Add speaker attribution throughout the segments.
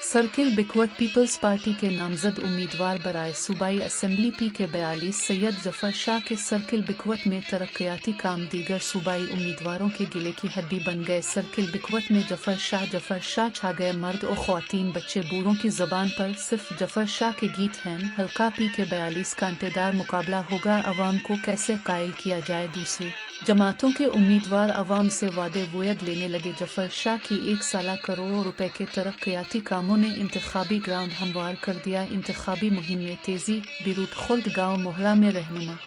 Speaker 1: Circle बिकवट peoples party के नामजद उम्मीदवार बराए सूबाई असम्बली पी के 42 सैयद जफर शाह के सर्किल बिकवट में तरक्याती काम दीगर सूबाई उम्मीदवारों के गिले की हड्डी बन गए। सर्किल बिकवट में जफर शाह छा गए। मर्द और ख्वातीन, बच्चे, बूढ़ों की जबान पर सिर्फ जफर शाह के गीत हैं। हल्का पी के 42 कांटेदार मुकाबला होगा। अवाम को कैसे कायल किया जाए। दूसरी जमातों के उम्मीदवार अवाम से वादे वोयद लेने लगे। जफर शाह की 1 साल करोड़ों रुपए के तरक्याती कामों ने इंतखाबी ग्राउंड हमवार कर दिया। इंतखाबी मुहिम में तेजी। बिरूत खुल्द गाँव मोहला में रहनुमा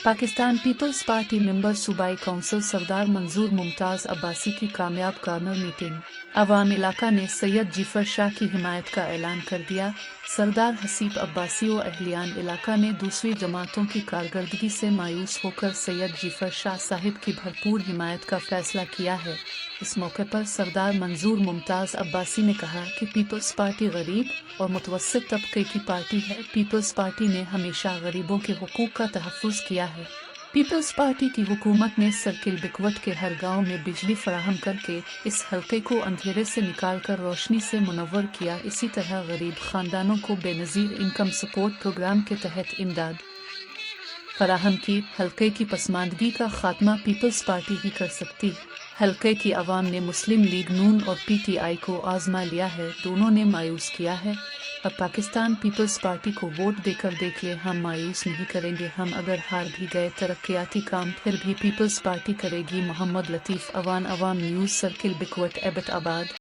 Speaker 1: पाकिस्तान पीपल्स पार्टी मेंबर सूबाई काउंसिल सरदार मंजूर मुमताज़ अब्बासी की कामयाब कार्नर मीटिंग। अवाम इलाका ने सैयद जफर शाह की हिमायत का ऐलान कर दिया। सरदार हसीब अब्बासी और अहलियान इलाका ने दूसरी जमातों की कारकर्दगी से मायूस होकर सैयद जफर शाह साहिब की भरपूर हिमायत का फैसला किया है। इस मौके पर सरदार मंजूर मुमताज़ अब्बासी ने कहा कि पीपल्स पार्टी गरीब और मुतवस्सित तबके की पार्टी है। पीपल्स पार्टी ने हमेशा गरीबों के हुकूक का तहफ़्फ़ुज़ किया है। पीपल्स पार्टी की हुकूमत ने सर्किल बिकवट के हर गांव में बिजली फराहम करके इस हल्के को अंधेरे से निकालकर रोशनी से मुनव्वर किया। इसी तरह गरीब खानदानों को बेनज़ीर इनकम सपोर्ट प्रोग्राम के तहत इमदाद फराहम की। हल्के की पसमानदगी का खात्मा पीपल्स पार्टी ही कर सकती है। हल्के की आवाम ने मुस्लिम लीग नून और PTI को आजमा लिया है। दोनों ने मायूस किया है। अब पाकिस्तान पीपल्स पार्टी को वोट देकर देख ले। हम मायूस नहीं करेंगे। हम अगर हार भी गए तरक्याती काम फिर भी पीपल्स पार्टी करेगी। मोहम्मद लतीफ़, अवान अवाम न्यूज़, सर्किल बिकवट, एबटाबाद।